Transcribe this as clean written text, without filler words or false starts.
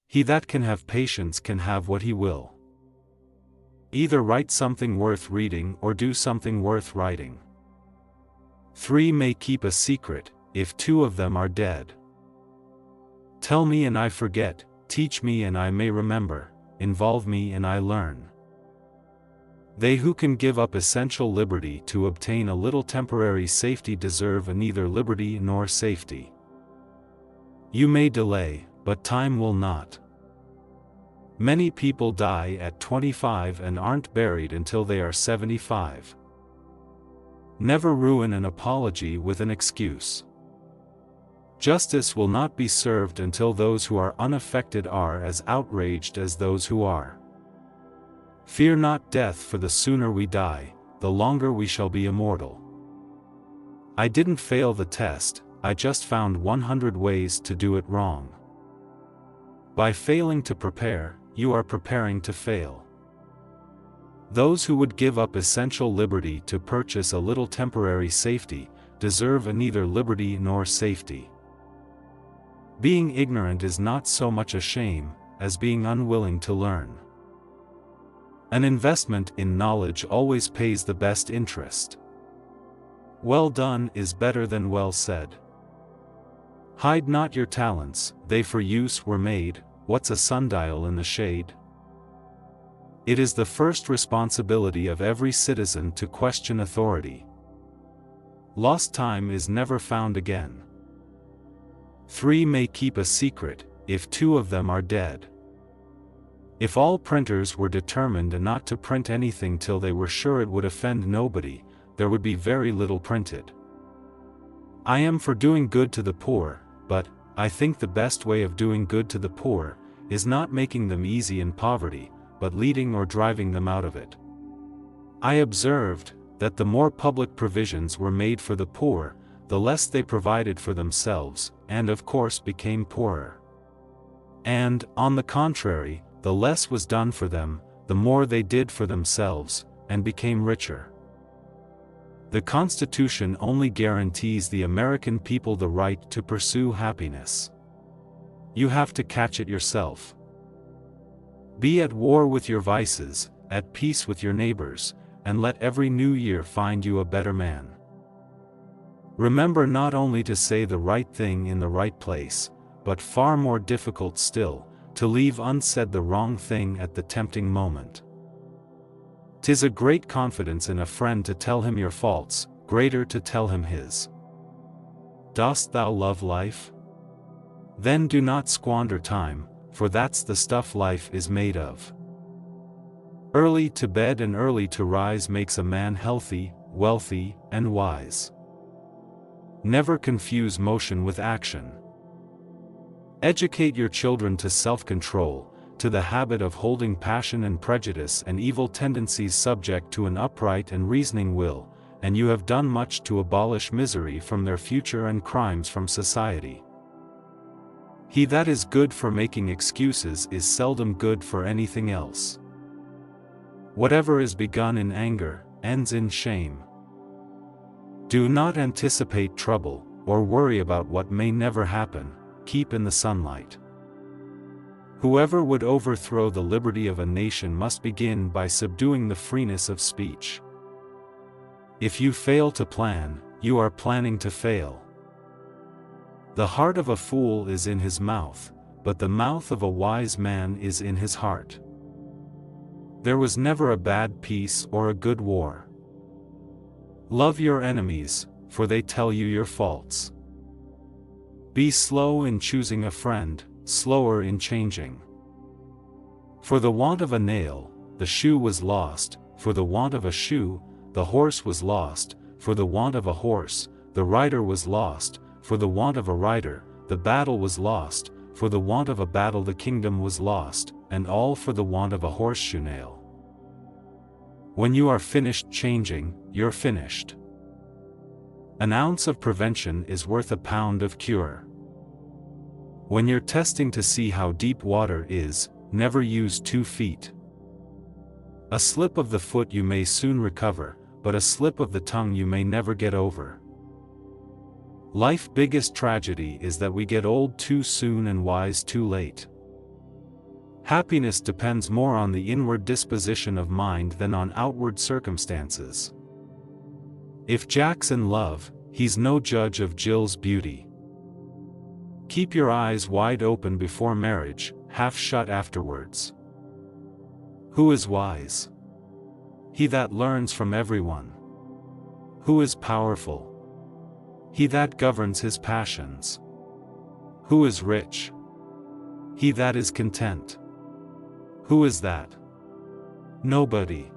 He that can have patience can have what he will. Either write something worth reading or do something worth writing. 3 may keep a secret, if 2 of them are dead. Tell me and I forget, teach me and I may remember, involve me and I learn. They who can give up essential liberty to obtain a little temporary safety deserve neither liberty nor safety. You may delay, but time will not. Many people die at 25 and aren't buried until they are 75. Never ruin an apology with an excuse. Justice will not be served until those who are unaffected are as outraged as those who are. Fear not death, for the sooner we die, the longer we shall be immortal. I didn't fail the test, I just found 100 ways to do it wrong. By failing to prepare, you are preparing to fail. Those who would give up essential liberty to purchase a little temporary safety, deserve neither liberty nor safety. Being ignorant is not so much a shame, as being unwilling to learn. An investment in knowledge always pays the best interest. Well done is better than well said. Hide not your talents, they for use were made. What's a sundial in the shade? It is the first responsibility of every citizen to question authority. Lost time is never found again. 3 may keep a secret, if 2 of them are dead. If all printers were determined not to print anything till they were sure it would offend nobody, there would be very little printed. I am for doing good to the poor, but I think the best way of doing good to the poor is not making them easy in poverty, but leading or driving them out of it. I observed that the more public provisions were made for the poor, the less they provided for themselves, and of course became poorer. And, on the contrary, the less was done for them, the more they did for themselves, and became richer. The Constitution only guarantees the American people the right to pursue happiness. You have to catch it yourself. Be at war with your vices, at peace with your neighbors, and let every new year find you a better man. Remember not only to say the right thing in the right place, but far more difficult still, to leave unsaid the wrong thing at the tempting moment. 'Tis a great confidence in a friend to tell him your faults, greater to tell him his. Dost thou love life? Then do not squander time, for that's the stuff life is made of. Early to bed and early to rise makes a man healthy, wealthy, and wise. Never confuse motion with action. Educate your children to self-control, to the habit of holding passion and prejudice and evil tendencies subject to an upright and reasoning will, and you have done much to abolish misery from their future and crimes from society. He that is good for making excuses is seldom good for anything else. Whatever is begun in anger, ends in shame. Do not anticipate trouble, or worry about what may never happen, keep in the sunlight. Whoever would overthrow the liberty of a nation must begin by subduing the freeness of speech. If you fail to plan, you are planning to fail. The heart of a fool is in his mouth, but the mouth of a wise man is in his heart. There was never a bad peace or a good war. Love your enemies, for they tell you your faults. Be slow in choosing a friend, slower in changing. For the want of a nail, the shoe was lost, for the want of a shoe, the horse was lost, for the want of a horse, the rider was lost, for the want of a rider, the battle was lost, for the want of a battle the kingdom was lost, and all for the want of a horseshoe nail. When you are finished changing, you're finished. An ounce of prevention is worth a pound of cure. When you're testing to see how deep water is, never use 2 feet. A slip of the foot you may soon recover, but a slip of the tongue you may never get over. Life's biggest tragedy is that we get old too soon and wise too late. Happiness depends more on the inward disposition of mind than on outward circumstances. If Jack's in love, he's no judge of Jill's beauty. Keep your eyes wide open before marriage, half shut afterwards. Who is wise? He that learns from everyone. Who is powerful? He that governs his passions. Who is rich? He that is content. Who is that? Nobody.